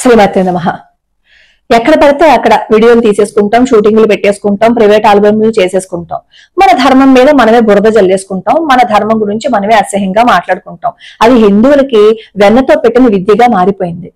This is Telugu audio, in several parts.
శ్రీమతి నమః. ఎక్కడ పడితే అక్కడ వీడియోలు తీసేసుకుంటాం, షూటింగ్లు పెట్టేసుకుంటాం, ప్రైవేట్ ఆల్బమ్లు చేసేసుకుంటాం. మన ధర్మం మీద మనమే బురద జల్లేసుకుంటాం, మన ధర్మం గురించి మనమే అసహ్యంగా మాట్లాడుకుంటాం. అది హిందువులకి వెన్నతో పెట్టిన విద్యగా మారిపోయింది.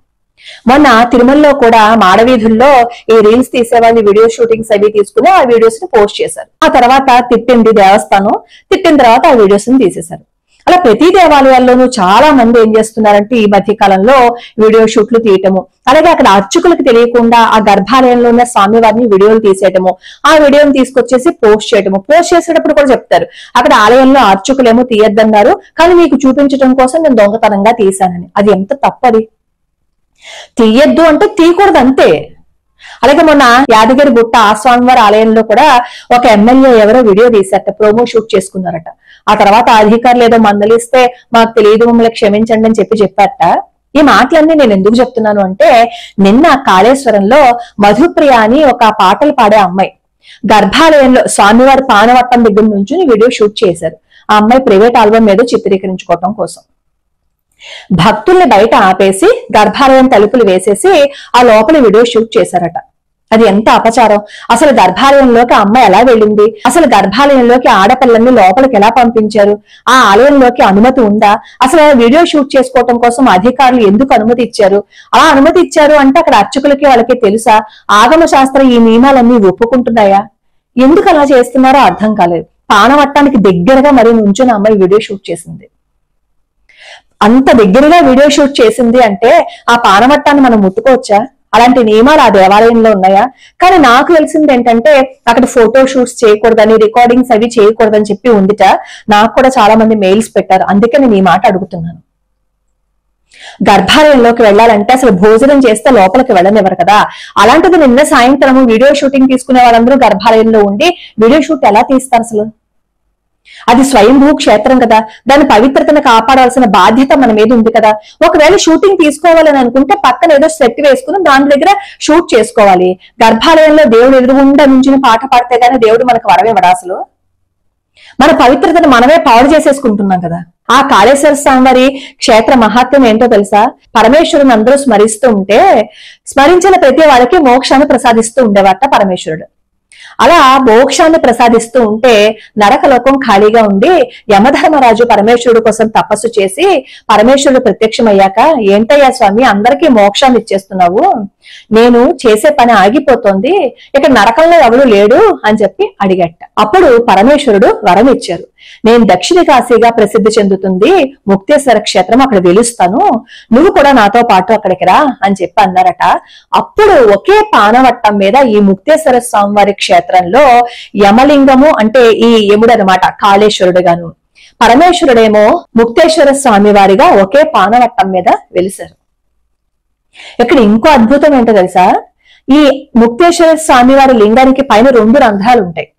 మొన్న తిరుమలలో కూడా మాడవీధుల్లో ఈ రీల్స్ తీసేవాళ్ళు వీడియో షూటింగ్స్ అవి తీసుకుని ఆ వీడియోస్ ని పోస్ట్ చేశారు. ఆ తర్వాత తిట్టింది దేవస్థానం, తిట్టిన తర్వాత ఆ వీడియోస్ ని తీసేశారు. అలా ప్రతి దేవాలయాల్లోనూ చాలా మంది ఏం చేస్తున్నారంటే ఈ మధ్య కాలంలో వీడియో షూట్లు తీయటము, అలాగే అక్కడ అర్చకులకు తెలియకుండా ఆ గర్భాలయంలో ఉన్న స్వామివారిని వీడియోలు తీసేయటము, ఆ వీడియోని తీసుకొచ్చేసి పోస్ట్ చేయటము. పోస్ట్ చేసేటప్పుడు కూడా చెప్తారు అక్కడ ఆలయంలో అర్చకులేమో తీయొద్దన్నారు, కానీ మీకు చూపించడం కోసం నేను దొంగతనంగా తీశానని. అది ఎంత తప్పది. తీయద్దు అంటే తీయకూడదు అంతే. అలాగే మొన్న యాదగిరి గుట్ట ఆ స్వామివారి ఆలయంలో కూడా ఒక ఎమ్మెల్యే ఎవరో వీడియో తీశారట, ప్రోమో షూట్ చేసుకున్నారట. ఆ తర్వాత అధికారులు ఏదో మందలిస్తే మాకు తెలియదు, మమ్మల్ని క్షమించండి అని చెప్పారట. ఈ మాటలన్నీ నేను ఎందుకు చెప్తున్నాను అంటే, నిన్న కాళేశ్వరంలో మధుప్రియ అని ఒక పాటలు పాడే అమ్మాయి గర్భాలయంలో స్వామివారి పానవట్టం దగ్గర నుంచి వీడియో షూట్ చేశారు. ఆ అమ్మాయి ప్రైవేట్ ఆల్బమ్ మీద చిత్రీకరించుకోవటం కోసం భక్తుల్ని బయట ఆపేసి గర్భాలయం తలుపులు వేసేసి ఆ లోపల వీడియో షూట్ చేశారట. అది ఎంత అపచారం. అసలు గర్భాలయంలోకి అమ్మాయి ఎలా వెళ్ళింది, అసలు గర్భాలయంలోకి ఆడపిల్లల్ని లోపలికి ఎలా పంపించారు, ఆ ఆలయంలోకి అనుమతి ఉందా, అసలు వీడియో షూట్ చేసుకోవటం కోసం అధికారులు ఎందుకు అనుమతి ఇచ్చారు, అలా అనుమతి ఇచ్చారు అంటే అక్కడ అర్చకులకి వాళ్ళకి తెలుసా, ఆగమ శాస్త్రం ఈ నియమాలన్నీ ఒప్పుకుంటున్నాయా, ఎందుకు అలా చేస్తున్నారో అర్థం కాలేదు. పానవట్టానికి దగ్గరగా మరి నుంచుని అమ్మాయి వీడియో షూట్ చేసింది. అంత దగ్గరగా వీడియో షూట్ చేసింది అంటే ఆ పానవట్టాన్ని మనం ముట్టుకోవచ్చా? అలాంటి నియమాలు ఆ దేవాలయంలో ఉన్నాయా? కానీ నాకు తెలిసింది ఏంటంటే అక్కడ ఫోటో షూట్స్ చేయకూడదని, రికార్డింగ్స్ అవి చేయకూడదని చెప్పి ఉందిట. నాకు కూడా చాలా మంది మెయిల్స్ పెట్టారు, అందుకే నేను ఈ మాట అడుగుతున్నాను. గర్భాలయంలోకి వెళ్ళాలంటే అసలు భోజనం చేస్తే లోపలికి వెళ్ళనివ్వరు కదా. అలాంటిది నిన్న సాయంత్రం వీడియో షూటింగ్ తీసుకునే వాళ్ళందరూ గర్భాలయంలో ఉండి వీడియో షూట్ ఎలా తీస్తారు? అసలు అది స్వయంభూ క్షేత్రం కదా, దాని పవిత్రతను కాపాడాల్సిన బాధ్యత మన మీద ఉంది కదా. ఒకవేళ షూటింగ్ తీసుకోవాలని అనుకుంటే పక్కన ఏదో సెట్ వేసుకుని దాని దగ్గర షూట్ చేసుకోవాలి. గర్భాలయంలో దేవుడు ఎదురుగుండా నుంచి పాట పాడితే గానీ దేవుడు మనకు వరమివ్వడా? అసలు మన పవిత్రతను మనమే పాడు చేసేసుకుంటున్నాం కదా. ఆ కాళేశ్వర స్వామివారి క్షేత్ర మహాత్మ్యం ఏంటో తెలుసా? పరమేశ్వరుని అందరూ స్మరిస్తూ ఉంటే స్మరించిన ప్రతి వాళ్ళకి మోక్షాన్ని ప్రసాదిస్తూ ఉండేవాట పరమేశ్వరుడు. అలా మోక్షాన్ని ప్రసాదిస్తూ ఉంటే నరకలోకం ఖాళీగా ఉండి యమధర్మరాజు పరమేశ్వరుడు కోసం తపస్సు చేసి పరమేశ్వరుడు ప్రత్యక్షమయ్యాక, ఏంటయ్యా స్వామి అందరికీ మోక్షాన్ని ఇచ్చేస్తున్నావు, నేను చేసే పని ఆగిపోతోంది, ఇక్కడ నరకంలో ఎవడు లేడు అని చెప్పి అడిగట. అప్పుడు పరమేశ్వరుడు వరం ఇచ్చారు, నేను దక్షిణ కాశీగా ప్రసిద్ధి చెందుతుంది ముక్తేశ్వర క్షేత్రం, అక్కడ వెలుస్తాను, నువ్వు కూడా నాతో పాటు అక్కడికి రా అని చెప్పి అన్నారట. అప్పుడు ఒకే పానవట్టం మీద ఈ ముక్తేశ్వర స్వామివారి క్షేత్రంలో యమలింగము అంటే ఈ యముడు అనమాట కాళేశ్వరుడు గాను, పరమేశ్వరుడేమో ముక్తేశ్వర స్వామి వారిగా ఒకే పానవట్టం మీద వెలిశారు. ఇక్కడ ఇంకో అద్భుతం ఏంటో తెలుసా? ఈ ముక్తేశ్వర స్వామి వారి లింగానికి పైన 2 రంధ్రాలు ఉంటాయి.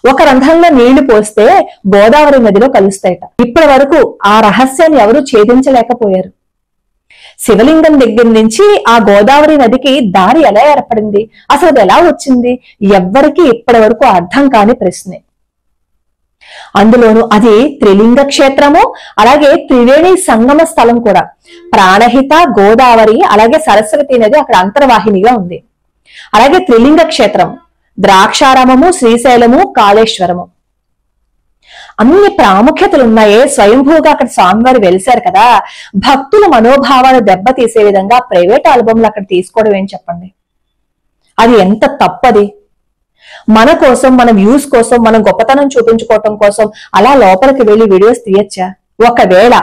ఒక రంధ్రంలో నీళ్లు పోస్తే గోదావరి నదిలో కలుస్తాయట. ఇప్పటి వరకు ఆ రహస్యాన్ని ఎవరు ఛేదించలేకపోయారు. శివలింగం దగ్గర నుంచి ఆ గోదావరి నదికి దారి ఎలా ఏర్పడింది, అసలు అది ఎలా వచ్చింది, ఎవ్వరికి ఇప్పటి వరకు అర్థం కాని ప్రశ్నే. అందులోను అది త్రిలింగ క్షేత్రము, అలాగే త్రివేణి సంగమ స్థలం కూడా. ప్రాణహిత, గోదావరి, అలాగే సరస్వతి నది అక్కడ అంతర్వాహినిగా ఉంది. అలాగే త్రిలింగ క్షేత్రం, ద్రాక్షారామము, శ్రీశైలము, కాళేశ్వరము, అన్ని ప్రాముఖ్యతలు ఉన్నాయే. స్వయంభూగా అక్కడ స్వామివారు వెలిశారు కదా. భక్తుల మనోభావాలు దెబ్బతీసే విధంగా ప్రైవేట్ ఆల్బమ్లు అక్కడ తీసుకోవడం ఏం చెప్పండి? అది ఎంత తప్పది. మన కోసం, మన వ్యూస్ కోసం, మన గొప్పతనం చూపించుకోవటం కోసం అలా లోపలికి వెళ్లి వీడియోస్ తీయచ్చా? ఒకవేళ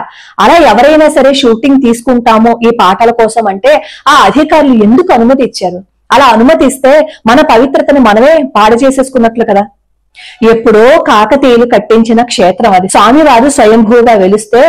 అలా ఎవరైనా సరే షూటింగ్ తీసుకుంటామో ఈ పాటల కోసం అంటే ఆ అధికారులు ఎందుకు అనుమతి ఇచ్చారు? అలా అనుమతిస్తే మన పవిత్రతని మనమే పాడు చేసేసుకున్నట్లు కదా. ఎప్పుడో కాకతీయులు కట్టించిన క్షేత్రం అది. స్వామివారు స్వయంభూగా వెలిస్తే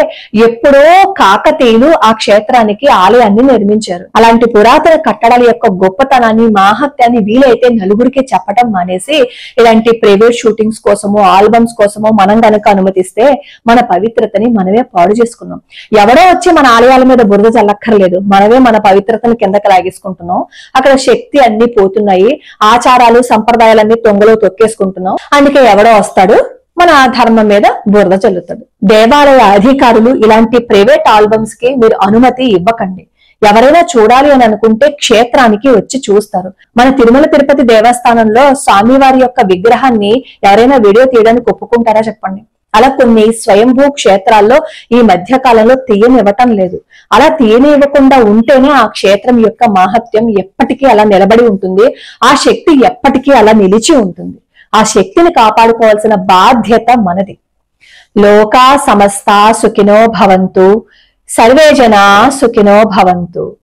ఎప్పుడో కాకతీయులు ఆ క్షేత్రానికి ఆలయాన్ని నిర్మించారు. అలాంటి పురాతన కట్టడాల యొక్క గొప్పతనాన్ని, మాహత్యాన్ని వీలైతే నలుగురికి చెప్పడం మానేసి ఇలాంటి ప్రైవేట్ షూటింగ్స్ కోసమో ఆల్బమ్స్ కోసమో మనం గనక అనుమతిస్తే మన పవిత్రతని మనమే పాడు చేసుకున్నాం. ఎవరో వచ్చి మన ఆలయాల మీద బురద చల్లక్కర్లేదు, మనమే మన పవిత్రతను కిందకి లాగేసుకుంటున్నాం. అక్కడ శక్తి అన్ని పోతున్నాయి, ఆచారాలు సంప్రదాయాలన్నీ తొంగలో తొక్కేసుకుంటున్నాం. అందుకే ఎవడో వస్తాడు మన ధర్మం మీద బురద చల్లుతాడు. దేవాలయ అధికారులు ఇలాంటి ప్రైవేట్ ఆల్బమ్స్ కి మీరు అనుమతి ఇవ్వకండి. ఎవరైనా చూడాలి అని అనుకుంటే క్షేత్రానికి వచ్చి చూస్తారు. మన తిరుమల తిరుపతి దేవస్థానంలో స్వామివారి యొక్క విగ్రహాన్ని ఎవరైనా వీడియో తీయడానికి ఒప్పుకుంటారా చెప్పండి? అలా కొన్ని స్వయంభూ క్షేత్రాల్లో ఈ మధ్య కాలంలో తీయనివ్వటం లేదు. అలా తీయనివ్వకుండా ఉంటేనే ఆ క్షేత్రం యొక్క మాహత్యం ఎప్పటికీ అలా నిలబడి ఉంటుంది. ఆ శక్తి ఎప్పటికీ అలా నిలిచి ఉంటుంది. ఆ శక్తిని కాపాడుకోవాల్సిన బాధ్యత మనది. లోకా సమస్తా సుఖినో భవంతు, సర్వే జనా సుఖినో భవంతు.